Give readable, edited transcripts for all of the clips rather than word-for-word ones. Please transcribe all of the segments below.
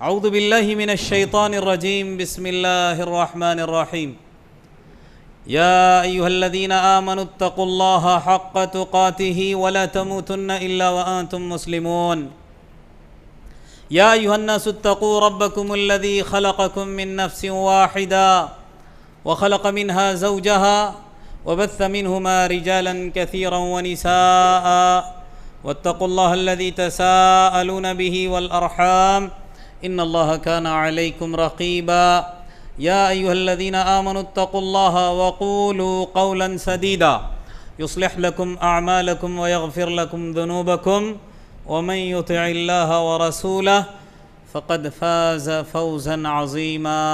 اعوذ باللہ من الشیطان الرجیم بسم اللہ الرحمن الرحیم یا ایہا الذین آمنوا اتقوا اللہ حق تقاتہ ولا تموتن الا وانتم مسلمون یا ایہا الناس اتقوا ربکم الذی خلقکم من نفس واحدہ وخلق منها زوجها وبث منهما رجالا كثيرا ونساء واتقوا الله الذي تساءلون به والأرحام إن الله كان عليكم رقيبا يا أيها الذين آمنوا اتقوا الله وقولوا قولا سديدا يصلح لكم أعمالكم ويغفر لكم ذنوبكم ومن يطع الله ورسوله فقد فاز فوزا عظيما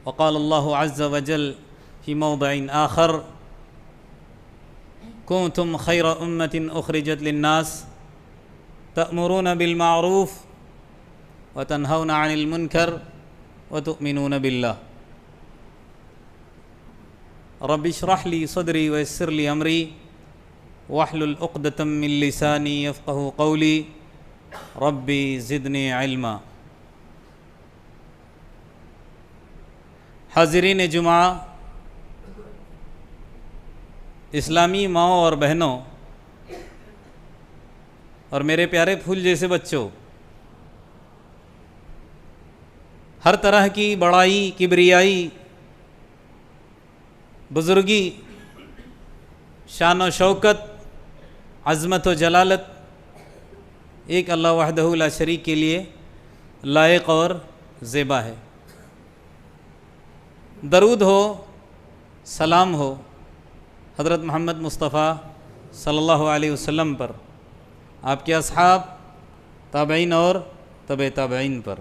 وقال الله عز وجل في موضع آخر كنتم خير أمة أخرجت للناس تأمرون بالمعروف وتنهون عن المنكر وتؤمنون بالله رب اشرح لي صدري ويسر لي أمري واحلل عقدة من لساني يفقهوا قولي ربي زدني علما حاضرین جمعہ، اسلامی ماؤں اور بہنوں اور میرے پیارے پھول جیسے بچوں، ہر طرح کی بڑائی، کبریائی، بزرگی، شان و شوکت، عظمت و جلالت ایک اللہ وحدہ لا شریک کے لیے لائق اور زیبا ہے۔ درود ہو، سلام ہو حضرت محمد مصطفیٰ صلی اللہ علیہ وسلم پر، آپ کے اصحاب، تابعین اور تبع تابعین پر۔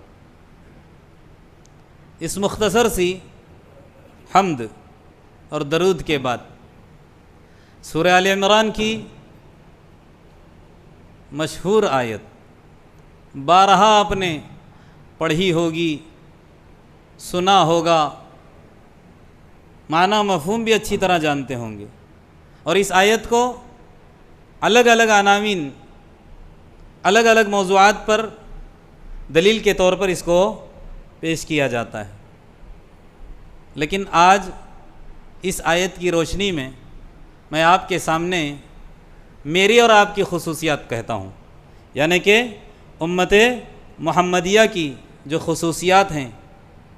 اس مختصر سی حمد اور درود کے بعد سورہ آل عمران کی مشہور آیت بارہا آپ نے پڑھی ہوگی، سنا ہوگا، معنی مفہوم بھی اچھی طرح جانتے ہوں گے، اور اس آیت کو الگ الگ عناوین، الگ الگ موضوعات پر دلیل کے طور پر اس کو پیش کیا جاتا ہے۔ لیکن آج اس آیت کی روشنی میں میں آپ کے سامنے میری اور آپ کی خصوصیات کہتا ہوں، یعنی کہ امت محمدیہ کی جو خصوصیات ہیں،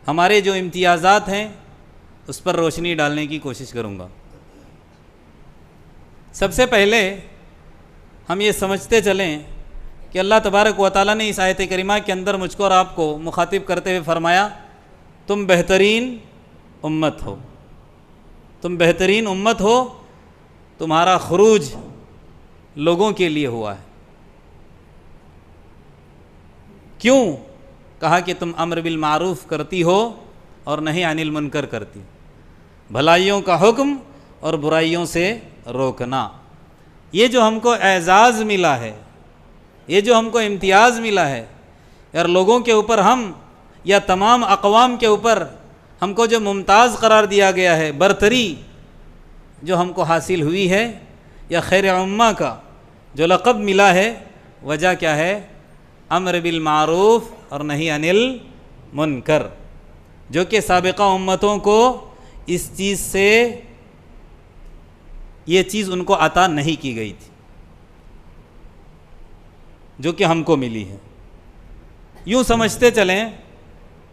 ہمارے جو امتیازات ہیں، اس پر روشنی ڈالنے کی کوشش کروں گا۔ سب سے پہلے ہم یہ سمجھتے چلیں کہ اللہ تبارک و تعالیٰ نے اس آیت کریمہ کے اندر مجھ کو اور آپ کو مخاطب کرتے ہوئے فرمایا، تم بہترین امت ہو، تم بہترین امت ہو، تمہارا خروج لوگوں کے لیے ہوا ہے۔ کیوں؟ کہا کہ تم امر بالمعروف کرتی ہو اور نہی عن المنکر کرتی، بھلائیوں کا حکم اور برائیوں سے روکنا۔ یہ جو ہم کو اعزاز ملا ہے، یہ جو ہم کو امتیاز ملا ہے، یار لوگوں کے اوپر ہم یا تمام اقوام کے اوپر ہم کو جو ممتاز قرار دیا گیا ہے، برتری جو ہم کو حاصل ہوئی ہے، یا خیر امہ کا جو لقب ملا ہے، وجہ کیا ہے؟ امر بالمعروف اور نہی عن المنکر، جو کہ سابقہ امتوں کو اس چیز سے، یہ چیز ان کو عطا نہیں کی گئی تھی، جو کہ ہم کو ملی ہے۔ یوں سمجھتے چلیں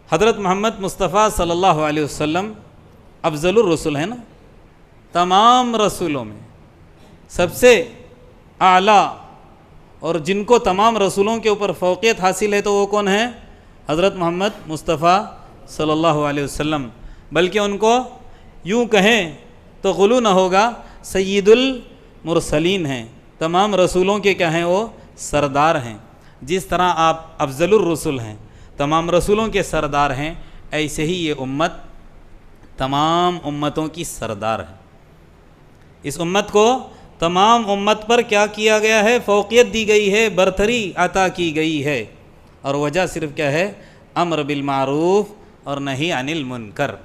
حضرت محمد مصطفیٰ صلی اللہ علیہ وسلم افضل الرسل ہیں نا، تمام رسولوں میں سب سے اعلیٰ، اور جن کو تمام رسولوں کے اوپر فوقیت حاصل ہے تو وہ کون ہیں؟ حضرت محمد مصطفیٰ صلی اللہ علیہ وسلم۔ بلکہ ان کو یوں کہیں تو غلو نہ ہوگا، سید المرسلین ہیں، تمام رسولوں کے کیا ہیں؟ وہ سردار ہیں۔ جس طرح آپ افضل الرسل ہیں، تمام رسولوں کے سردار ہیں، ایسے ہی یہ امت تمام امتوں کی سردار ہے۔ اس امت کو تمام امت پر کیا کیا گیا ہے؟ فوقیت دی گئی ہے، برتری عطا کی گئی ہے، اور وجہ صرف کیا ہے؟ امر بالمعروف اور نہی عن المنکر۔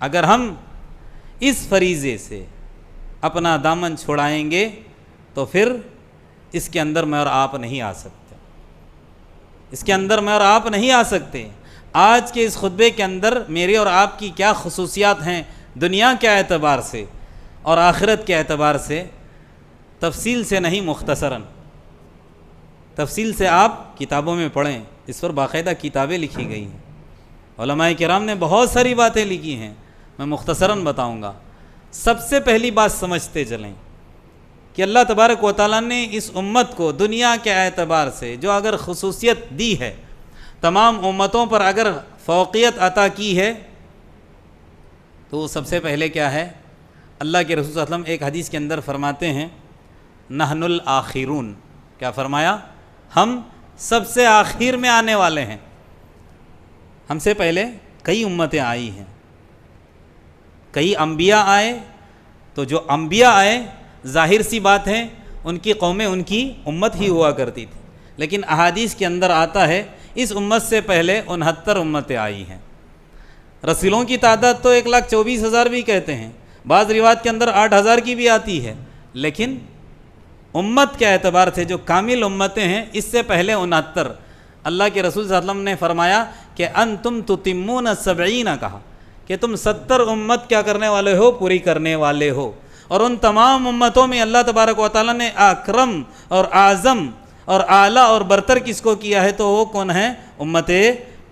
اگر ہم اس فریضے سے اپنا دامن چھڑائیں گے تو پھر اس کے اندر میں اور آپ نہیں آ سکتے۔ اس کے اندر میں اور آپ نہیں آ سکتے۔ آج کے اس خطبے کے اندر میری اور آپ کی کیا خصوصیات ہیں دنیا کے اعتبار سے اور آخرت کے اعتبار سے، تفصیل سے نہیں، مختصراً تفصیل سے آپ کتابوں میں پڑھیں، اس پر باقاعدہ کتابیں لکھی گئی ہیں، علماء کرام نے بہت ساری باتیں لکھی ہیں، میں مختصراً بتاؤں گا۔ سب سے پہلی بات سمجھتے چلیں کہ اللہ تبارک و تعالیٰ نے اس امت کو دنیا کے اعتبار سے جو اگر خصوصیت دی ہے، تمام امتوں پر اگر فوقیت عطا کی ہے، تو وہ سب سے پہلے کیا ہے؟ اللہ کے رسول صلی اللہ علیہ وسلم ایک حدیث کے اندر فرماتے ہیں نحن الآخرون، کیا فرمایا؟ ہم سب سے آخر میں آنے والے ہیں۔ ہم سے پہلے کئی امتیں آئی ہیں، کئی انبیاء آئے، تو جو انبیاء آئے ظاہر سی بات ہے ان کی قومیں ان کی امت ہی ہوا کرتی تھی، لیکن احادیث کے اندر آتا ہے اس امت سے پہلے 69 امتیں آئی ہیں۔ رسولوں کی تعداد تو 1,24,000 بھی کہتے ہیں، بعض روایت کے اندر 8,000 کی بھی آتی ہے، لیکن امت کے اعتبار سے جو کامل امتیں ہیں اس سے پہلے 69۔ اللہ کے رسول صلی اللہ علیہ وسلم نے فرمایا کہ انتم تتمون 70، کہا کہ تم 70 امت کیا کرنے والے ہو؟ پوری کرنے والے ہو۔ اور ان تمام امتوں میں اللہ تبارک و تعالیٰ نے اکرم اور اعظم اور اعلیٰ اور برتر کس کو کیا ہے؟ تو وہ کون ہیں؟ امت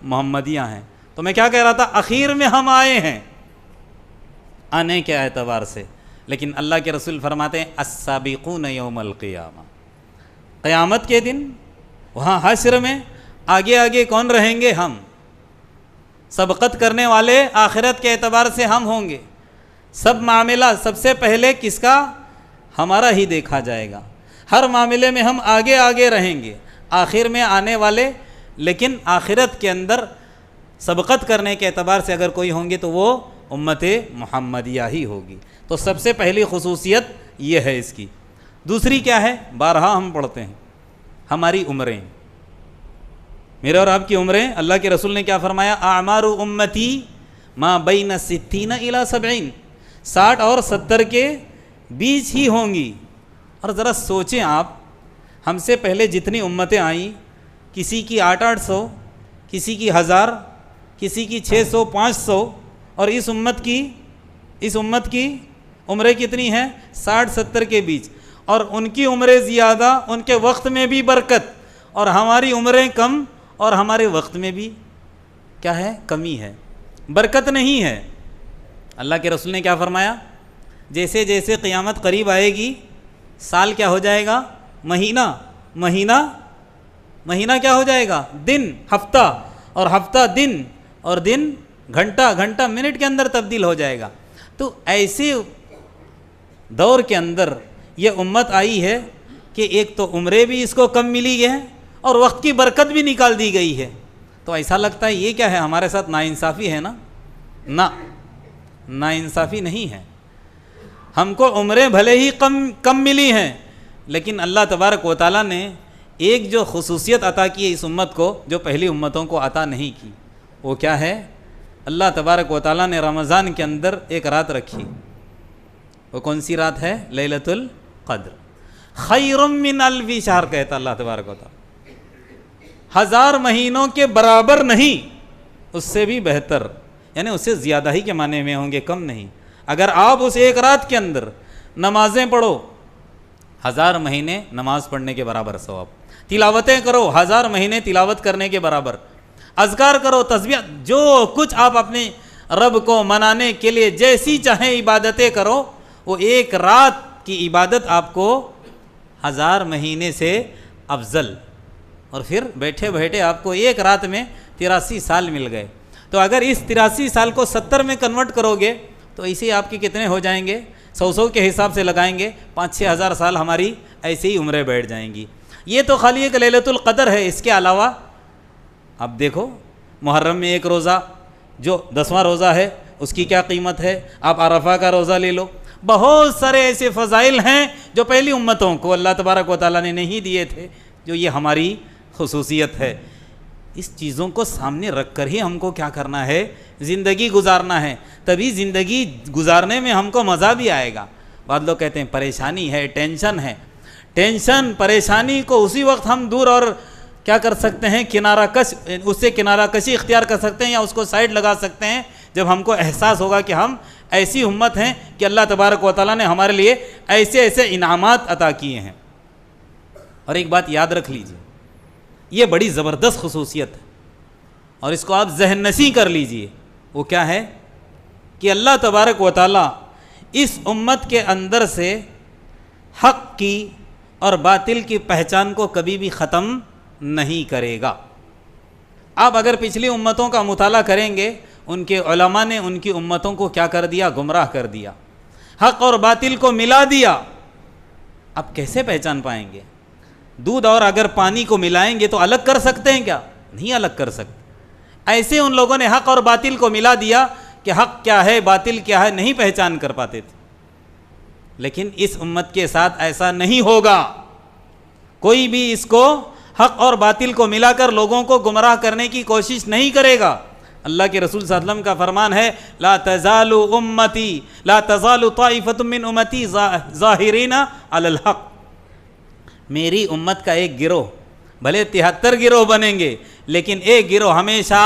محمدیہ ہیں۔ تو میں کیا کہہ رہا تھا؟ اخیر میں ہم آئے ہیں آنے کے اعتبار سے، لیکن اللہ کے رسول فرماتے ہیں السابقون یوم القیامہ، قیامت کے دن وہاں حشر میں آگے آگے کون رہیں گے؟ ہم۔ سبقت کرنے والے آخرت کے اعتبار سے ہم ہوں گے۔ سب معاملہ سب سے پہلے کس کا؟ ہمارا ہی دیکھا جائے گا۔ ہر معاملے میں ہم آگے آگے رہیں گے، آخر میں آنے والے، لیکن آخرت کے اندر سبقت کرنے کے اعتبار سے اگر کوئی ہوں گے تو وہ امت محمدیہ ہی ہوگی۔ تو سب سے پہلی خصوصیت یہ ہے اس کی۔ دوسری کیا ہے؟ بارہا ہم پڑھتے ہیں ہماری عمریں، میرے اور آپ کی عمریں، اللہ کے رسول نے کیا فرمایا؟ اعمار امتی ما بین 60 الی 70، 60 اور 70 کے بیچ ہی ہوں گی۔ اور ذرا سوچیں آپ، ہم سے پہلے جتنی امتیں آئیں، کسی کی 800، کسی کی 1000، کسی کی 600 500، اور اس امت کی عمریں کتنی ہیں؟ 60 70 کے بیچ، اور ان کی عمریں زیادہ، ان کے وقت میں بھی برکت، اور ہماری عمریں کم اور ہمارے وقت میں بھی کیا ہے؟ کمی ہے، برکت نہیں ہے۔ اللہ کے رسول نے کیا فرمایا؟ جیسے جیسے قیامت قریب آئے گی، سال کیا ہو جائے گا؟ مہینہ کیا ہو جائے گا؟ دن، ہفتہ، اور ہفتہ دن، اور دن گھنٹہ منٹ کے اندر تبدیل ہو جائے گا۔ تو ایسے دور کے اندر یہ امت آئی ہے کہ ایک تو عمریں بھی اس کو کم ملی ہے اور وقت کی برکت بھی نکال دی گئی ہے۔ تو ایسا لگتا ہے یہ کیا ہے؟ ہمارے ساتھ ناانصافی ہے نا ناانصافی نہیں ہے۔ ہم کو عمریں بھلے ہی کم ملی ہیں، لیکن اللہ تبارک و تعالیٰ نے ایک جو خصوصیت عطا کی ہے اس امت کو، جو پہلی امتوں کو عطا نہیں کی، وہ کیا ہے؟ اللہ تبارک و تعالیٰ نے رمضان کے اندر ایک رات رکھی۔ وہ کون سی رات ہے؟ لیلۃ القدر، خیر من الف شہر کہتا اللہ تبارک و تعالیٰ، 1000 مہینوں کے برابر نہیں، اس سے بھی بہتر، یعنی اس سے زیادہ ہی کے معنی میں ہوں گے، کم نہیں۔ اگر آپ اس ایک رات کے اندر نمازیں پڑھو، 1000 مہینے نماز پڑھنے کے برابر ثواب، تلاوتیں کرو 1000 مہینے تلاوت کرنے کے برابر، اذکار کرو، تسبیح، جو کچھ آپ اپنے رب کو منانے کے لیے جیسی چاہیں عبادتیں کرو، وہ ایک رات کی عبادت آپ کو 1000 مہینے سے افضل، اور پھر بیٹھے بیٹھے آپ کو ایک رات میں 83 سال مل گئے۔ تو اگر اس 83 سال کو 70 میں کنورٹ کرو گے تو ایسے آپ کے کتنے ہو جائیں گے؟ 100 کے حساب سے لگائیں گے، 5-6 ہزار سال ہماری ایسے ہی عمریں بیٹھ جائیں گی۔ یہ تو خالی ایک لیلۃ القدر ہے، اس کے علاوہ اب دیکھو محرم میں ایک روزہ جو 10واں روزہ ہے اس کی کیا قیمت ہے، آپ عرفہ کا روزہ لے لو، بہت سارے ایسے فضائل ہیں جو پہلی امتوں کو اللہ تبارک و تعالیٰ نے نہیں دیے تھے، جو یہ ہماری خصوصیت ہے۔ اس چیزوں کو سامنے رکھ کر ہی ہم کو کیا کرنا ہے؟ زندگی گزارنا ہے، تبھی زندگی گزارنے میں ہم کو مزہ بھی آئے گا۔ بعض لوگ کہتے ہیں پریشانی ہے، ٹینشن ہے، ٹینشن پریشانی کو اسی وقت ہم دور اور کیا کر سکتے ہیں؟ کنارہ کش، اس سے کنارہ کشی اختیار کر سکتے ہیں یا اس کو سائڈ لگا سکتے ہیں جب ہم کو احساس ہوگا کہ ہم ایسی امت ہیں کہ اللہ تبارک و تعالیٰ نے ہمارے لیے ایسے ایسے انعامات عطا کیے ہیں۔ اور ایک بات یاد رکھ لیجئے، یہ بڑی زبردست خصوصیت ہے اور اس کو آپ ذہن نشین کر لیجئے۔ وہ کیا ہے کہ اللہ تبارک و تعالیٰ اس امت کے اندر سے حق کی اور باطل کی پہچان کو کبھی بھی ختم نہیں کرے گا۔ آپ اگر پچھلی امتوں کا مطالعہ کریں گے، ان کے علماء نے ان کی امتوں کو کیا کر دیا؟ گمراہ کر دیا، حق اور باطل کو ملا دیا۔ اب کیسے پہچان پائیں گے؟ دودھ اور اگر پانی کو ملائیں گے تو الگ کر سکتے ہیں کیا؟ نہیں الگ کر سکتے۔ ایسے ان لوگوں نے حق اور باطل کو ملا دیا کہ حق کیا ہے باطل کیا ہے نہیں پہچان کر پاتے تھے۔ لیکن اس امت کے ساتھ ایسا نہیں ہوگا، کوئی بھی اس کو حق اور باطل کو ملا کر لوگوں کو گمراہ کرنے کی کوشش نہیں کرے گا۔ اللہ کے رسول صلی اللہ علیہ وسلم کا فرمان ہے، لا تزال امتی لا تزال طائفۃ من امتی ظاہرین علی الحق، میری امت کا ایک گروہ، بھلے 73 گروہ بنیں گے لیکن ایک گروہ ہمیشہ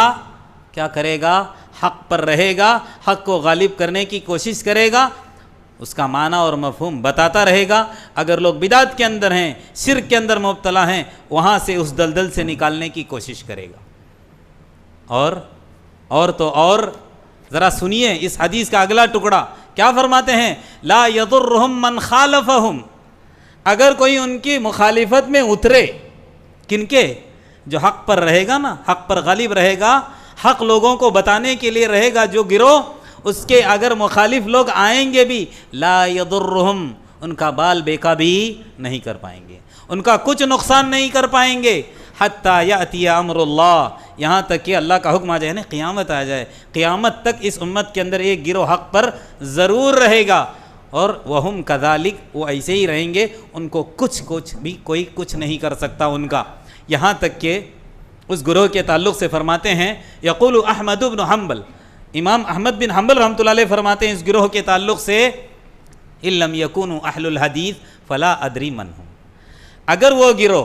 کیا کرے گا؟ حق پر رہے گا، حق کو غالب کرنے کی کوشش کرے گا، اس کا معنی اور مفہوم بتاتا رہے گا۔ اگر لوگ بدعت کے اندر ہیں، شرک کے اندر مبتلا ہیں، وہاں سے اس دلدل سے نکالنے کی کوشش کرے گا۔ اور ذرا سنیے اس حدیث کا اگلا ٹکڑا کیا فرماتے ہیں؟ لا یضرہم من خالفہم، اگر کوئی ان کی مخالفت میں اترے، کن کے؟ جو حق پر رہے گا نا، حق پر غالب رہے گا، حق لوگوں کو بتانے کے لیے رہے گا جو گروہ، اس کے اگر مخالف لوگ آئیں گے بھی، لا یضرہم، ان کا بال بیکا بھی نہیں کر پائیں گے، ان کا کچھ نقصان نہیں کر پائیں گے، حتیٰ یأتی امر اللہ، یہاں تک کہ اللہ کا حکم آ جائے نا، قیامت آ جائے۔ قیامت تک اس امت کے اندر ایک گروہ حق پر ضرور رہے گا، اور وہم کذالک، وہ ایسے ہی رہیں گے، ان کو کچھ بھی کوئی کچھ نہیں کر سکتا ان کا۔ یہاں تک کہ اس گروہ کے تعلق سے فرماتے ہیں، یقول احمد بن حنبل، امام احمد بن حنبل رحمۃ اللہ علیہ فرماتے ہیں اس گروہ کے تعلق سے، ان لم یکونوا اہل الحدیث فلا ادری من ہم، اگر وہ گروہ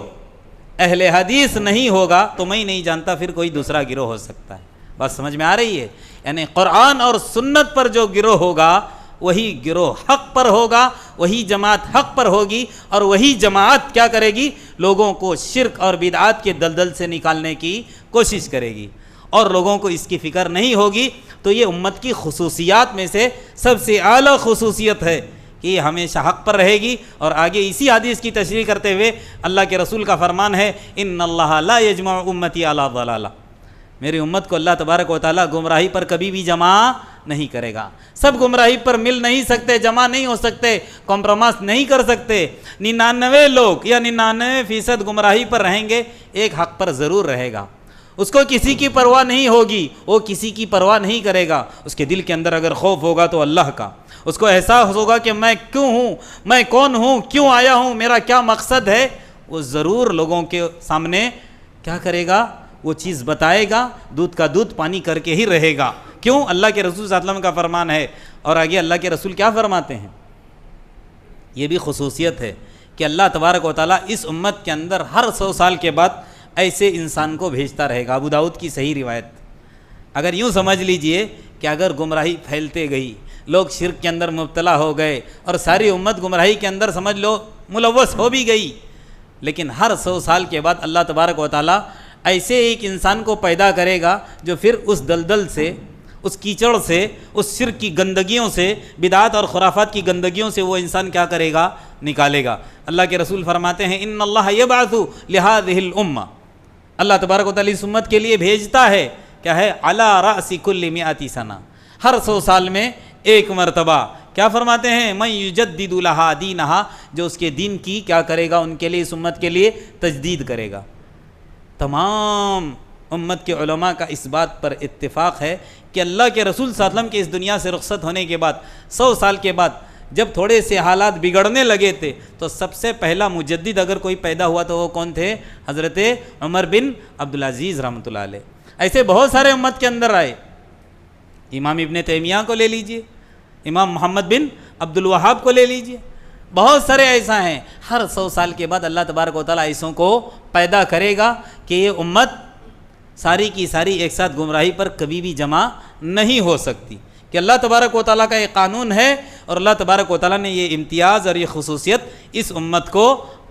اہل حدیث نہیں ہوگا تو میں نہیں جانتا پھر کوئی دوسرا گروہ ہو سکتا ہے۔ بات سمجھ میں آ رہی ہے؟ یعنی قرآن اور سنت پر جو گروہ ہوگا وہی گروہ حق پر ہوگا، وہی جماعت حق پر ہوگی، اور وہی جماعت کیا کرے گی؟ لوگوں کو شرک اور بدعات کے دلدل سے نکالنے کی کوشش کرے گی، اور لوگوں کو اس کی فکر نہیں ہوگی۔ تو یہ امت کی خصوصیات میں سے سب سے اعلیٰ خصوصیت ہے کہ یہ ہمیشہ حق پر رہے گی۔ اور آگے اسی حدیث کی تشریح کرتے ہوئے اللہ کے رسول کا فرمان ہے، ان اللہ لا یجمع امتی علی ضلالہ، میری امت کو اللہ تبارک و تعالیٰ گمراہی پر کبھی بھی جمع نہیں کرے گا۔ سب گمراہی پر مل نہیں سکتے، جمع نہیں ہو سکتے، کمپرومائز نہیں کر سکتے۔ 99 لوگ یا 99% گمراہی پر رہیں گے، ایک حق پر ضرور رہے گا، اس کو کسی کی پرواہ نہیں ہوگی، وہ کسی کی پرواہ نہیں کرے گا۔ اس کے دل کے اندر اگر خوف ہوگا تو اللہ کا، اس کو احساس ہوگا کہ میں کیوں ہوں، میں کون ہوں، کیوں آیا ہوں، میرا کیا مقصد ہے، وہ ضرور لوگوں کے سامنے کیا کرے گا؟ وہ چیز بتائے گا، دودھ کا دودھ پانی کر کے ہی رہے گا۔ کیوں؟ اللہ کے رسول صلی اللہ علیہ وسلم کا فرمان ہے۔ اور آگے اللہ کے رسول کیا فرماتے ہیں؟ یہ بھی خصوصیت ہے کہ اللہ تبارک و تعالیٰ اس امت کے اندر ہر 100 سال کے بعد ایسے انسان کو بھیجتا رہے گا۔ ابو داؤد کی صحیح روایت۔ اگر یوں سمجھ لیجئے کہ اگر گمراہی پھیلتے گئی، لوگ شرک کے اندر مبتلا ہو گئے اور ساری امت گمراہی کے اندر سمجھ لو ملوث ہو بھی گئی، لیکن ہر 100 سال کے بعد اللہ تبارک و تعالیٰ ایسے ایک انسان کو پیدا کرے گا جو پھر اس دلدل سے، اس کیچڑ سے، اس شرک کی گندگیوں سے، بدعات اور خرافات کی گندگیوں سے وہ انسان کیا کرے گا؟ نکالے گا۔ اللہ کے رسول فرماتے ہیں، ان اللہ یبعث لہذہ الامہ، اللہ تبارک و تعالیٰ اس امت کے لیے بھیجتا ہے، کیا ہے؟ علی رأس کل 100 سنہ، ہر 100 سال میں ایک مرتبہ۔ کیا فرماتے ہیں؟ من یجدد لہا دینہا، جو اس کے دین کی کیا کرے گا؟ ان کے لیے، اس امت کے لیے تجدید کرے گا۔ تمام امت کے علماء کا اس بات پر اتفاق ہے کہ اللہ کے رسول صلی اللہ علیہ وسلم کے اس دنیا سے رخصت ہونے کے بعد 100 سال کے بعد جب تھوڑے سے حالات بگڑنے لگے تھے تو سب سے پہلا مجدد اگر کوئی پیدا ہوا تو وہ کون تھے؟ حضرت عمر بن عبدالعزیز رحمۃ اللہ علیہ۔ ایسے بہت سارے امت کے اندر آئے، امام ابن تیمیہ کو لے لیجئے، امام محمد بن عبد الوہاب کو لے لیجئے، بہت سارے ایسا ہیں۔ ہر 100 سال کے بعد اللہ تبارک و تعالیٰ ایسوں کو پیدا کرے گا کہ یہ امت ساری کی ساری ایک ساتھ گمراہی پر کبھی بھی جمع نہیں ہو سکتی، کہ اللہ تبارک و تعالیٰ کا یہ قانون ہے اور اللہ تبارک و تعالیٰ نے یہ امتیاز اور یہ خصوصیت اس امت کو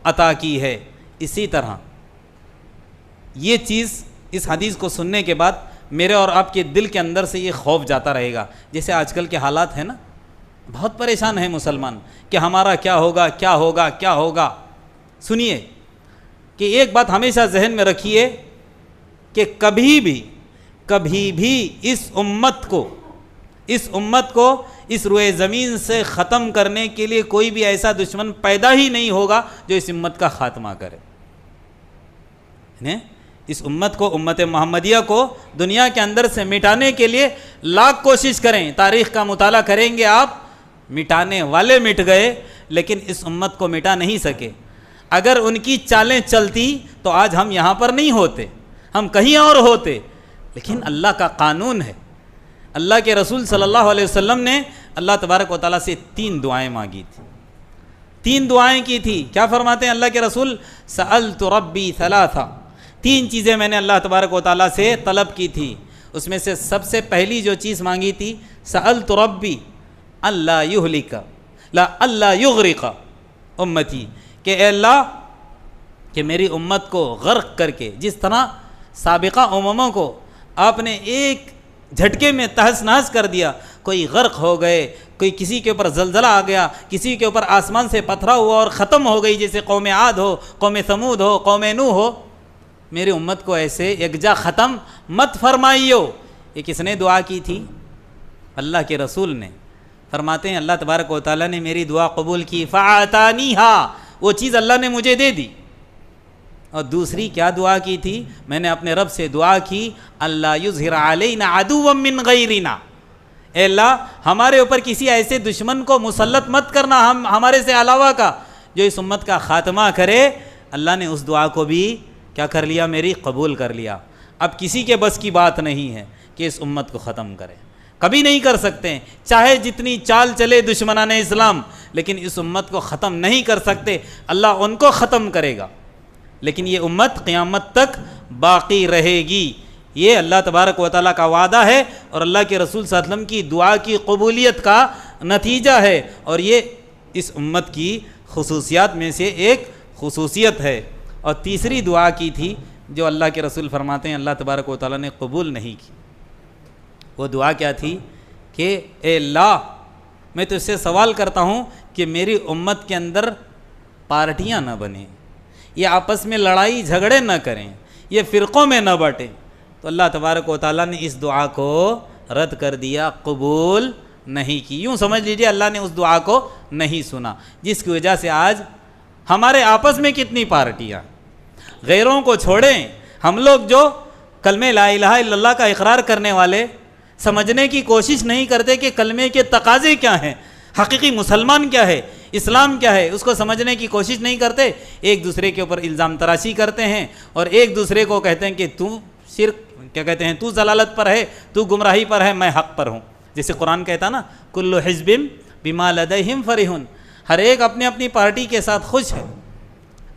عطا کی ہے۔ اسی طرح یہ چیز اس حدیث کو سننے کے بعد میرے اور آپ کے دل کے اندر سے یہ خوف جاتا رہے گا، جیسے آج کل کے حالات ہیں نا، بہت پریشان ہیں مسلمان کہ ہمارا کیا ہوگا کیا ہوگا کیا ہوگا۔ سنیے کہ ایک بات ہمیشہ ذہن میں رکھیے کہ کبھی بھی اس امت کو اس روئے زمین سے ختم کرنے کے لیے کوئی بھی ایسا دشمن پیدا ہی نہیں ہوگا جو اس امت کا خاتمہ کرے۔ اس امت کو، امت محمدیہ کو دنیا کے اندر سے مٹانے کے لیے لاکھ کوشش کریں، تاریخ کا مطالعہ کریں گے آپ، مٹانے والے مٹ گئے لیکن اس امت کو مٹا نہیں سکے۔ اگر ان کی چالیں چلتی تو آج ہم یہاں پر نہیں ہوتے، ہم کہیں اور ہوتے، لیکن اللہ کا قانون ہے۔ اللہ کے رسول صلی اللہ علیہ وسلم نے اللہ تبارک و تعالیٰ سے 3 دعائیں مانگی تھی، 3 دعائیں کی تھی۔ کیا فرماتے ہیں اللہ کے رسول؟ سألت ربی ثلاثا، 3 چیزیں میں نے اللہ تبارک و تعالیٰ سے طلب کی تھی۔ اس میں سے سب سے پہلی جو چیز مانگی تھی، سألت ربی اللہ یہلک لا اللہ یغرق امتی، کہ اے اللہ کہ میری امت کو غرق کر کے، جس طرح سابقہ امموں کو آپ نے ایک جھٹکے میں تہس نہس کر دیا، کوئی غرق ہو گئے، کوئی کسی کے اوپر زلزلہ آ گیا، کسی کے اوپر آسمان سے پتھرا ہوا اور ختم ہو گئی، جیسے قوم عاد ہو، قوم ثمود ہو، قوم نوح ہو، میری امت کو ایسے یکجا ختم مت فرمائیو۔ یہ کس نے دعا کی تھی؟ اللہ کے رسول نے۔ فرماتے ہیں اللہ تبارک و تعالیٰ نے میری دعا قبول کی، فَعَتَانِيهَا، وہ چیز اللہ نے مجھے دے دی۔ اور دوسری کیا دعا کی تھی؟ میں نے اپنے رب سے دعا کی، اللہ یظہر علینا عدوا من غیرنا، اے اللہ ہمارے اوپر کسی ایسے دشمن کو مسلط مت کرنا ہمارے سے علاوہ کا جو اس امت کا خاتمہ کرے۔ اللہ نے اس دعا کو بھی کیا کر لیا؟ میری قبول کر لیا۔ اب کسی کے بس کی بات نہیں ہے کہ اس امت کو ختم کرے، کبھی نہیں کر سکتے، چاہے جتنی چال چلے دشمنان اسلام، لیکن اس امت کو ختم نہیں کر سکتے۔ اللہ ان کو ختم کرے گا لیکن یہ امت قیامت تک باقی رہے گی۔ یہ اللہ تبارک و تعالیٰ کا وعدہ ہے اور اللہ کے رسول صلی اللہ علیہ وسلم کی دعا کی قبولیت کا نتیجہ ہے، اور یہ اس امت کی خصوصیات میں سے ایک خصوصیت ہے۔ اور تیسری دعا کی تھی جو اللہ کے رسول فرماتے ہیں اللہ تبارک و تعالیٰ نے قبول نہیں کی۔ وہ دعا کیا تھی کہ اے اللہ میں تو اس سے سوال کرتا ہوں کہ میری امت کے اندر پارٹیاں نہ بنیں، یہ آپس میں لڑائی جھگڑے نہ کریں، یہ فرقوں میں نہ بٹیں۔ تو اللہ تبارک و تعالیٰ نے اس دعا کو رد کر دیا، قبول نہیں کی۔ یوں سمجھ لیجئے اللہ نے اس دعا کو نہیں سنا، جس کی وجہ سے آج ہمارے آپس میں کتنی پارٹیاں، غیروں کو چھوڑیں، ہم لوگ جو کلمہ لا الہ الا اللہ کا اقرار کرنے والے سمجھنے کی کوشش نہیں کرتے کہ کلمے کے تقاضے کیا ہیں، حقیقی مسلمان کیا ہے، اسلام کیا ہے، اس کو سمجھنے کی کوشش نہیں کرتے، ایک دوسرے کے اوپر الزام تراشی کرتے ہیں اور ایک دوسرے کو کہتے ہیں کہ تو شرک، کیا کہتے ہیں، تو ضلالت پر ہے، تو گمراہی پر ہے، میں حق پر ہوں۔ جیسے قرآن کہتا نا کل حزب بما لدیہم فرحون، ہر ایک اپنی اپنی پارٹی کے ساتھ خوش ہے۔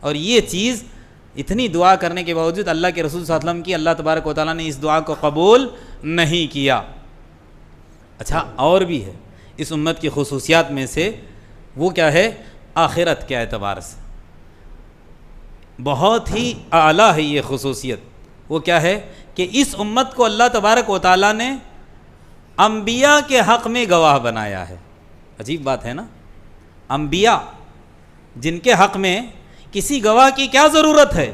اور یہ چیز اتنی دعا کرنے کے باوجود اللہ کے رسول صلی اللہ علیہ وسلم کی اللہ تبارک و تعالیٰ نے اس دعا کو قبول نہیں کیا۔ اچھا اور بھی ہے اس امت کی خصوصیات میں سے، وہ کیا ہے؟ آخرت کے اعتبار سے بہت ہی اعلیٰ ہے یہ خصوصیت۔ وہ کیا ہے کہ اس امت کو اللہ تبارک و تعالیٰ نے انبیاء کے حق میں گواہ بنایا ہے۔ عجیب بات ہے نا، انبیاء جن کے حق میں کسی گواہ کی کیا ضرورت ہے،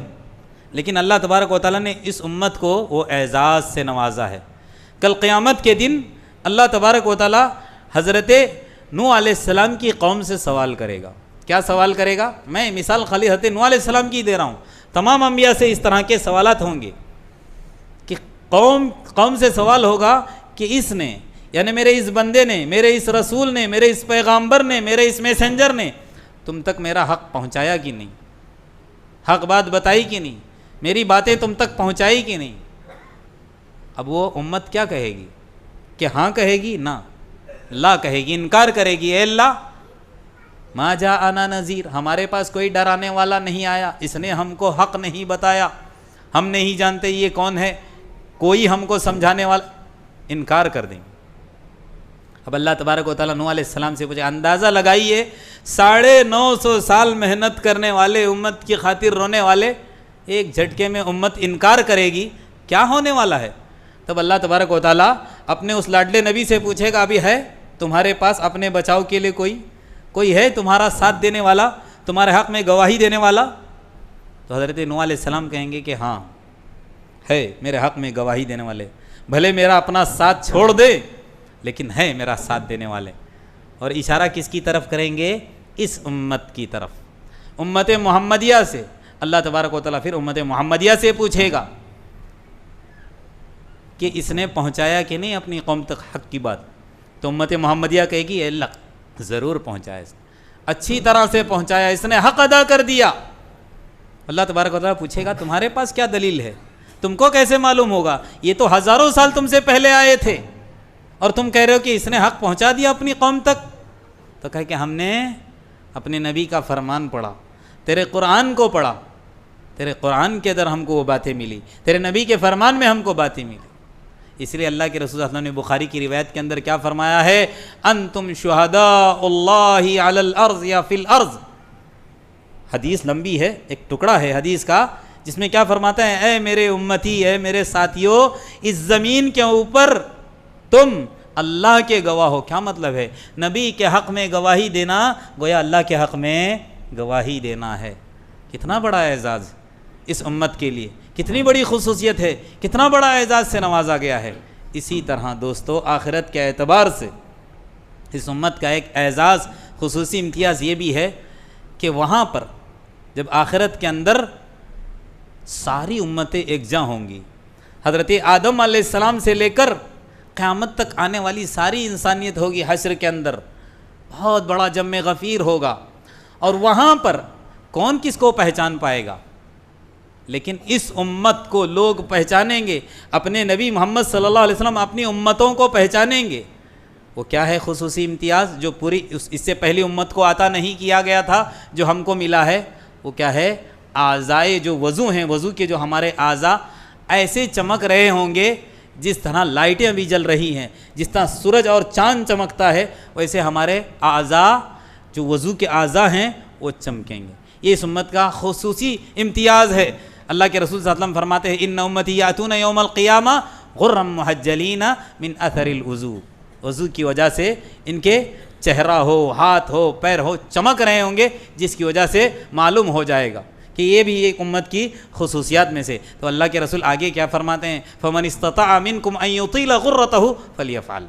لیکن اللہ تبارک و تعالیٰ نے اس امت کو وہ اعزاز سے نوازا ہے۔ کل قیامت کے دن اللہ تبارک و تعالیٰ حضرت نوح علیہ السلام کی قوم سے سوال کرے گا۔ کیا سوال کرے گا؟ میں مثال خالی حضرت نوح علیہ السلام کی دے رہا ہوں، تمام انبیاء سے اس طرح کے سوالات ہوں گے کہ قوم سے سوال ہوگا کہ اس نے، یعنی میرے اس بندے نے، میرے اس رسول نے، میرے اس پیغامبر نے، میرے اس میسنجر نے تم تک میرا حق پہنچایا کہ نہیں، حق بات بتائی کہ نہیں، میری باتیں تم تک پہنچائی کہ نہیں؟ اب وہ امت کیا کہے گی؟ کہ ہاں کہے گی؟ نہ، لا کہے گی، انکار کرے گی۔ اے اللہ ما جاءنا نذیر، ہمارے پاس کوئی ڈرانے والا نہیں آیا، اس نے ہم کو حق نہیں بتایا، ہم نہیں جانتے یہ کون ہے، کوئی ہم کو سمجھانے والا، انکار کر دیں گے۔ اب اللہ تبارک و تعالیٰ نوح علیہ السلام سے پوچھے، اندازہ لگائیے 950 سال محنت کرنے والے، امت کی خاطر رونے والے، ایک جھٹکے میں امت انکار کرے گی، کیا ہونے والا ہے؟ تب اللہ تبارک و تعالیٰ اپنے اس لاڈلے نبی سے پوچھے گا، ابھی ہے تمہارے پاس اپنے بچاؤ کے لیے کوئی ہے تمہارا ساتھ دینے والا، تمہارے حق میں گواہی دینے والا؟ تو حضرت نوح علیہ السلام کہیں گے کہ ہاں ہے میرے حق میں گواہی دینے والے، بھلے میرا اپنا ساتھ چھوڑ دے لیکن ہے میرا ساتھ دینے والے۔ اور اشارہ کس کی طرف کریں گے؟ اس امت کی طرف، امت محمدیہ سے۔ اللہ تبارک و تعالیٰ پھر امت محمدیہ سے پوچھے گا کہ اس نے پہنچایا کہ نہیں اپنی قوم تک حق کی بات؟ تو امت محمدیہ کہے گی اے اللہ ضرور پہنچایا، اس نے اچھی طرح سے پہنچایا، اس نے حق ادا کر دیا۔ اللہ تبارک و تعالیٰ پوچھے گا تمہارے پاس کیا دلیل ہے؟ تم کو کیسے معلوم ہوگا؟ یہ تو ہزاروں سال تم سے پہلے آئے تھے اور تم کہہ رہے ہو کہ اس نے حق پہنچا دیا اپنی قوم تک۔ تو کہے کہ ہم نے اپنے نبی کا فرمان پڑھا، تیرے قرآن کو پڑھا، تیرے قرآن کے اندر ہم کو وہ باتیں ملی، تیرے نبی کے فرمان میں ہم کو باتیں ملی۔ اس لیے اللہ کے رسول صلی اللہ علیہ وسلم نے بخاری کی روایت کے اندر کیا فرمایا ہے؟ انتم شہداء اللہ علی الارض یا فی الارض۔ حدیث لمبی ہے، ایک ٹکڑا ہے حدیث کا جس میں کیا فرماتا ہے؟ اے میرے امتی، اے میرے ساتھیوں، اس زمین کے اوپر تم اللہ کے گواہ ہو۔ کیا مطلب ہے؟ نبی کے حق میں گواہی دینا گویا اللہ کے حق میں گواہی دینا ہے۔ کتنا بڑا اعزاز اس امت کے لیے، کتنی بڑی خصوصیت ہے، کتنا بڑا اعزاز سے نوازا گیا ہے۔ اسی طرح دوستو آخرت کے اعتبار سے اس امت کا ایک اعزاز، خصوصی امتیاز یہ بھی ہے کہ وہاں پر جب آخرت کے اندر ساری امتیں یکجا ہوں گی، حضرت آدم علیہ السلام سے لے کر قیامت تک آنے والی ساری انسانیت ہوگی حشر کے اندر، بہت بڑا جمع غفیر ہوگا، اور وہاں پر کون کس کو پہچان پائے گا؟ لیکن اس امت کو لوگ پہچانیں گے، اپنے نبی محمد صلی اللہ علیہ وسلم اپنی امتوں کو پہچانیں گے۔ وہ کیا ہے خصوصی امتیاز جو پوری اس سے پہلی امت کو عطا نہیں کیا گیا تھا، جو ہم کو ملا ہے؟ وہ کیا ہے؟ اعضائے جو وضو ہیں، وضو کے جو ہمارے اعضاء ایسے چمک رہے ہوں گے جس طرح لائٹیں بھی جل رہی ہیں، جس طرح سورج اور چاند چمکتا ہے، ویسے ہمارے اعضاء جو وضو کے اعضاء ہیں وہ چمکیں گے۔ یہ اس امت کا خصوصی امتیاز ہے۔ اللہ کے رسول صلی اللہ علیہ وسلم فرماتے ہیں ان امتی یاتون یوم القیامہ غرا محجلین من اثر الوضو، وضو کی وجہ سے ان کے چہرہ ہو، ہاتھ ہو، پیر ہو چمک رہے ہوں گے، جس کی وجہ سے معلوم ہو جائے گا کہ یہ بھی ایک امت کی خصوصیات میں سے۔ تو اللہ کے رسول آگے کیا فرماتے ہیں؟ فمن استطاع منکم ان یطیل غرتہ فلیفعل،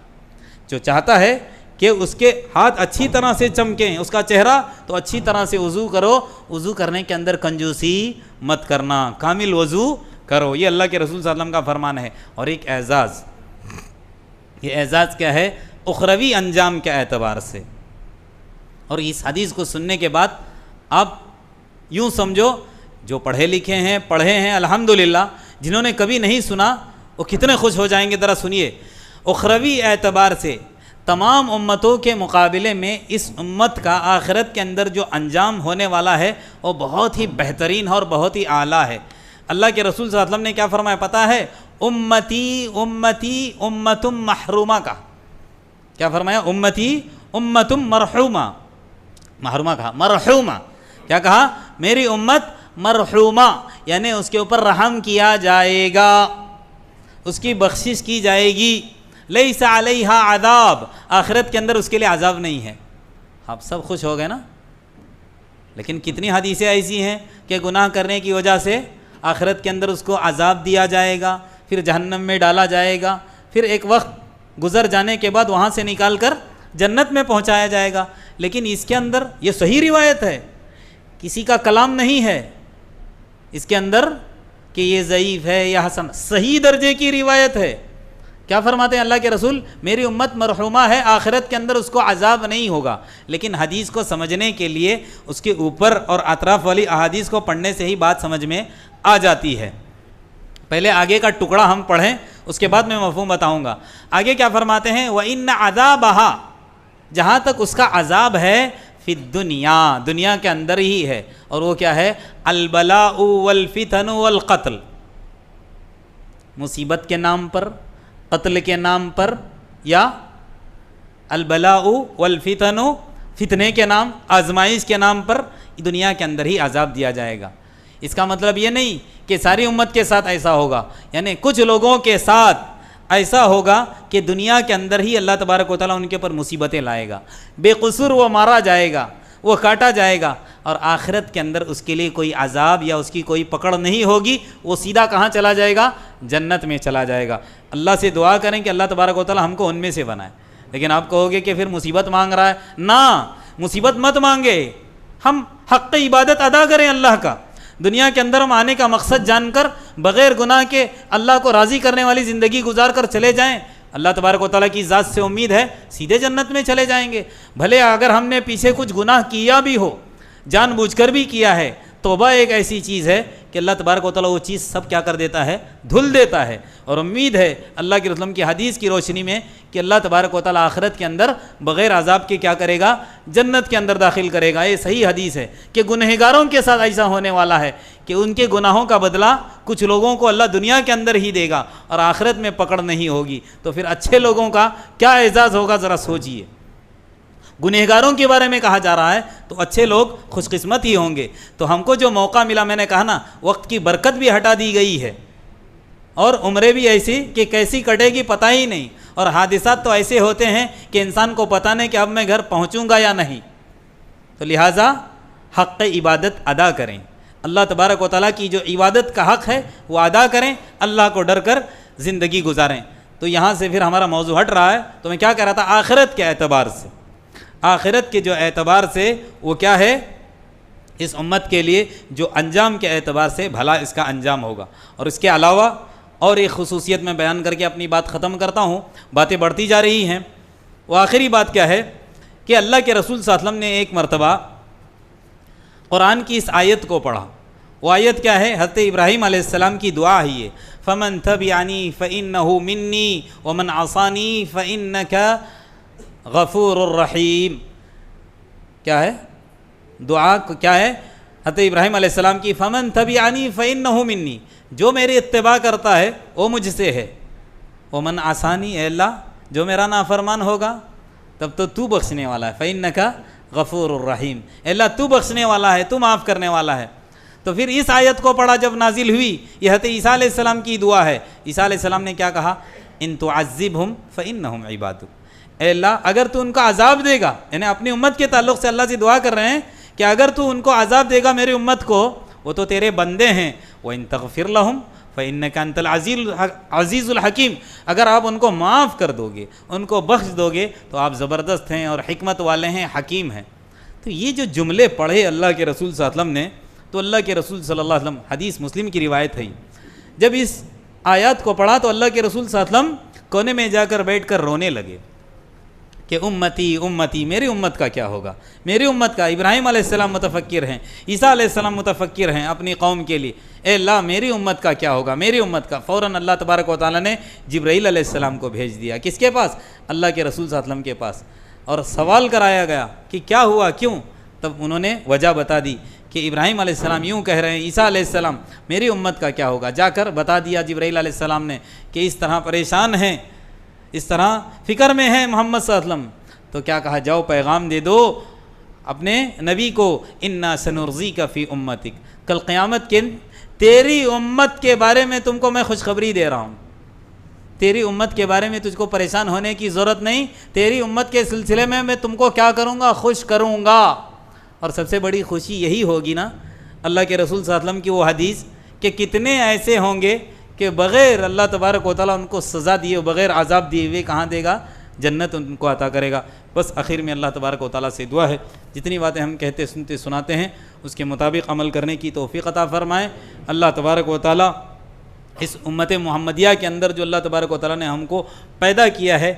جو چاہتا ہے کہ اس کے ہاتھ اچھی طرح سے چمکیں، اس کا چہرہ، تو اچھی طرح سے وضو کرو۔ وضو کرنے کے اندر کنجوسی مت کرنا، کامل وضو کرو، یہ اللہ کے رسول صلی اللہ علیہ وسلم کا فرمان ہے۔ اور ایک اعزاز، یہ اعزاز کیا ہے؟ اخروی انجام کے اعتبار سے۔ اور اس حدیث کو سننے کے بعد آپ یوں سمجھو جو پڑھے لکھے ہیں، پڑھے ہیں الحمدللہ، جنہوں نے کبھی نہیں سنا وہ کتنے خوش ہو جائیں گے۔ ذرا سنیے، اخروی اعتبار سے تمام امتوں کے مقابلے میں اس امت کا آخرت کے اندر جو انجام ہونے والا ہے وہ بہت ہی بہترین اور بہت ہی اعلیٰ ہے۔ اللہ کے رسول صلی اللہ علیہ وسلم نے کیا فرمایا پتہ ہے؟ امتی امتی امتم محرومہ کا کیا فرمایا؟ امتی امتم مرحومہ، محرومہ کہا، مرحومہ کیا کہا؟ میری امت مرحومہ، یعنی اس کے اوپر رحم کیا جائے گا، اس کی بخشش کی جائے گی۔ لیس علیہا عذاب، آخرت کے اندر اس کے لیے عذاب نہیں ہے۔ آپ سب خوش ہو گئے نا؟ لیکن کتنی حدیثیں ایسی ہیں کہ گناہ کرنے کی وجہ سے آخرت کے اندر اس کو عذاب دیا جائے گا، پھر جہنم میں ڈالا جائے گا، پھر ایک وقت گزر جانے کے بعد وہاں سے نکال کر جنت میں پہنچایا جائے گا۔ لیکن اس کے اندر یہ صحیح روایت ہے، کسی کا کلام نہیں ہے اس کے اندر کہ یہ ضعیف ہے یا حسن، صحیح درجے کی روایت ہے۔ کیا فرماتے ہیں اللہ کے رسول؟ میری امت مرحومہ ہے، آخرت کے اندر اس کو عذاب نہیں ہوگا۔ لیکن حدیث کو سمجھنے کے لیے اس کے اوپر اور اطراف والی احادیث کو پڑھنے سے ہی بات سمجھ میں آ جاتی ہے۔ پہلے آگے کا ٹکڑا ہم پڑھیں، اس کے بعد میں مفہوم بتاؤں گا۔ آگے کیا فرماتے ہیں؟ وَإِنَّ عَذَابَهَا، جہاں تک اس کا عذاب ہے، فی الدنیا، دنیا کے اندر ہی ہے، اور وہ کیا ہے؟ البلاء والفتن والقتل، مصیبت کے نام پر، قتل کے نام پر، یا البلاء والفتن، فتنے کے نام، آزمائش کے نام پر دنیا کے اندر ہی عذاب دیا جائے گا۔ اس کا مطلب یہ نہیں کہ ساری امت کے ساتھ ایسا ہوگا، یعنی کچھ لوگوں کے ساتھ ایسا ہوگا کہ دنیا کے اندر ہی اللہ تبارک و تعالیٰ ان کے اوپر مصیبتیں لائے گا، بے قصور وہ مارا جائے گا، وہ کاٹا جائے گا، اور آخرت کے اندر اس کے لیے کوئی عذاب یا اس کی کوئی پکڑ نہیں ہوگی، وہ سیدھا کہاں چلا جائے گا؟ جنت میں چلا جائے گا۔ اللہ سے دعا کریں کہ اللہ تبارک و تعالیٰ ہم کو ان میں سے بنائے۔ لیکن آپ کہو گے کہ پھر مصیبت مانگ رہا ہے، نہ، مصیبت مت مانگے، ہم حق عبادت ادا کریں اللہ کا۔ دنیا کے اندر ہم آنے کا مقصد جان کر بغیر گناہ کے اللہ کو راضی کرنے والی زندگی گزار کر چلے جائیں، اللہ تبارک و تعالیٰ کی ذات سے امید ہے سیدھے جنت میں چلے جائیں گے۔ بھلے اگر ہم نے پیچھے کچھ گناہ کیا بھی ہو، جان بوجھ کر بھی کیا ہے، توبہ ایک ایسی چیز ہے کہ اللہ تبارک و تعالیٰ وہ چیز سب کیا کر دیتا ہے؟ دھل دیتا ہے۔ اور امید ہے اللہ کے رسول کی حدیث کی روشنی میں کہ اللہ تبارک و تعالیٰ آخرت کے اندر بغیر عذاب کے کیا کرے گا؟ جنت کے اندر داخل کرے گا۔ یہ صحیح حدیث ہے کہ گنہگاروں کے ساتھ ایسا ہونے والا ہے کہ ان کے گناہوں کا بدلہ کچھ لوگوں کو اللہ دنیا کے اندر ہی دے گا اور آخرت میں پکڑ نہیں ہوگی۔ تو پھر اچھے لوگوں کا کیا اعزاز ہوگا، ذرا سوچئے۔ گنہگاروں کے بارے میں کہا جا رہا ہے تو اچھے لوگ خوش قسمت ہی ہوں گے۔ تو ہم کو جو موقع ملا، میں نے کہا نا، وقت کی برکت بھی ہٹا دی گئی ہے، اور عمریں بھی ایسی کہ کیسی کٹے گی پتہ ہی نہیں، اور حادثات تو ایسے ہوتے ہیں کہ انسان کو پتہ نہیں کہ اب میں گھر پہنچوں گا یا نہیں۔ تو لہٰذا حق عبادت ادا کریں، اللہ تبارک و تعالیٰ کی جو عبادت کا حق ہے وہ ادا کریں، اللہ کو ڈر کر زندگی گزاریں۔ تو یہاں سے پھر ہمارا موضوع ہٹ رہا ہے، تو میں کیا کہہ رہا تھا؟ آخرت کے اعتبار سے، آخرت کے جو اعتبار سے وہ کیا ہے؟ اس امت کے لیے جو انجام کے اعتبار سے بھلا اس کا انجام ہوگا۔ اور اس کے علاوہ اور ایک خصوصیت میں بیان کر کے اپنی بات ختم کرتا ہوں، باتیں بڑھتی جا رہی ہیں۔ وہ آخری بات کیا ہے کہ اللہ کے رسول صلی اللہ علیہ وسلم نے ایک مرتبہ قرآن کی اس آیت کو پڑھا۔ وہ آیت کیا ہے؟ حضرت ابراہیم علیہ السلام کی دعا ہے یہ، فَمَن تَبِعَنِي فَإِنَّهُ مِنِّي وَمَنْ عَصَانِي فَإِنَّكَ غفور الرحیم۔ کیا ہے دعا؟ کیا ہے حضرت ابراہیم علیہ السلام کی؟ فمن تبعنی فإنہ منی، جو میری اتباع کرتا ہے وہ مجھ سے ہے، ومن عصانی، اے اللہ جو میرا نافرمان ہوگا تب تو بخشنے والا ہے، فإنک غفور الرحیم، اے اللہ تو بخشنے والا ہے، تو معاف کرنے والا ہے۔ تو پھر اس آیت کو پڑھا جب نازل ہوئی، یہ حضرت عیسیٰ علیہ السلام کی دعا ہے۔ عیسیٰ علیہ السلام نے کیا کہا؟ ان تعذبہم فإنہم عبادک، اے اللہ اگر تو ان کو عذاب دے گا، یعنی اپنی امت کے تعلق سے اللہ سے دعا کر رہے ہیں کہ اگر تو ان کو عذاب دے گا میری امت کو، وہ تو تیرے بندے ہیں، وَإِن تَغْفِرْ لَهُمْ فَإِنَّكَ أَنْتَ الْعَزِيزُ الْحَكِيمُ، اگر آپ ان کو معاف کر دو گے، ان کو بخش دو گے تو آپ زبردست ہیں اور حکمت والے ہیں، حکیم ہیں۔ تو یہ جو جملے پڑھے اللہ کے رسول صلی اللہ علیہ وسلم نے، تو اللہ کے رسول صلی اللہ علیہ وسلم، حدیث مسلم کی روایت ہے، جب اس آیات کو پڑھا تو اللہ کے رسول صلی اللہ علیہ وسلم کونے میں جا کر بیٹھ کر رونے لگے کہ امتی امتی، میری امت کا کیا ہوگا، میری امت کا۔ ابراہیم علیہ السلام متفکر ہیں، عیسیٰ علیہ السلام متفکر ہیں اپنی قوم کے لیے، اے اللہ میری امت کا کیا ہوگا، میری امت کا۔ فوراً اللہ تبارک و تعالیٰ نے جبرائیل علیہ السلام کو بھیج دیا، کس کے پاس؟ اللہ کے رسول صلی اللہ علیہ وسلم کے پاس، اور سوال کرایا گیا کہ کیا ہوا، کیوں؟ تب انہوں نے وجہ بتا دی کہ ابراہیم علیہ السلام یوں کہہ رہے ہیں، عیسیٰ علیہ السلام میری امت کا کیا ہوگا۔ جا کر بتا دیا جبرائیل علیہ السلام نے کہ اس طرح پریشان ہیں، اس طرح فکر میں ہیں محمد صلی اللہ علیہ وسلم۔ تو کیا کہا؟ جاؤ پیغام دے دو اپنے نبی کو، انا سنرضیک فی امتک، کل قیامت کے تیری امت کے بارے میں تم کو میں خوشخبری دے رہا ہوں، تیری امت کے بارے میں تجھ کو پریشان ہونے کی ضرورت نہیں، تیری امت کے سلسلے میں تم کو کیا کروں گا؟ خوش کروں گا۔ اور سب سے بڑی خوشی یہی ہوگی نا اللہ کے رسول صلی اللہ علیہ وسلم کی وہ حدیث کہ کتنے ایسے ہوں گے کہ بغیر اللہ تبارک و تعالیٰ ان کو سزا دیے، بغیر عذاب دیے ہوئے کہاں دے گا؟ جنت ان کو عطا کرے گا۔ بس آخر میں اللہ تبارک و تعالیٰ سے دعا ہے جتنی باتیں ہم کہتے سنتے سناتے ہیں اس کے مطابق عمل کرنے کی توفیق عطا فرمائے۔ اللہ تبارک و تعالیٰ اس امت محمدیہ کے اندر جو اللہ تبارک و تعالیٰ نے ہم کو پیدا کیا ہے،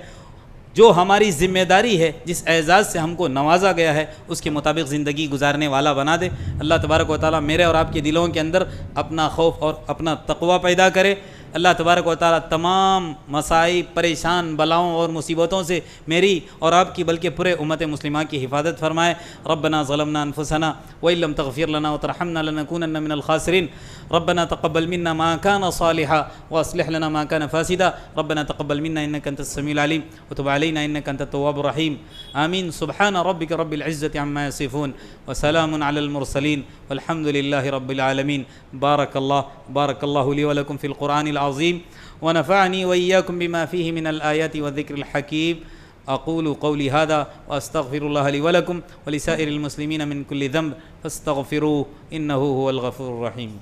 جو ہماری ذمہ داری ہے، جس اعزاز سے ہم کو نوازا گیا ہے، اس کے مطابق زندگی گزارنے والا بنا دے۔ اللہ تبارک و تعالیٰ میرے اور آپ کے دلوں کے اندر اپنا خوف اور اپنا تقوی پیدا کرے۔ اللہ تبارک و تعالیٰ تمام مصائب، پریشان بلاؤں اور مصیبتوں سے میری اور آپ کی بلکہ پورے امت مسلمہ کی حفاظت فرمائے۔ ربنا ظلمنا انفسنا وان لم تغفر لنا وترحمنا لنكونن من الخاسرین۔ ربنا تقبل منا ما كان صالحا واصلح لنا ما كان فاسدا۔ ربنا تقبل منا انك انت السميع العليم وتب علينا انك انت التواب الرحيم۔ آمين۔ سبحان ربك رب العزة عما يصفون وسلام على المرسلين والحمد لله رب العالمين۔ بارك الله لي ولكم في القرآن العظيم ونفعني وإياكم بما فيه من الآيات والذكر الحكيم۔ أقول قولي هذا وأستغفر الله لي ولكم ولسائر المسلمين من كل ذنب فاستغفروه إنه هو الغفور الرحيم۔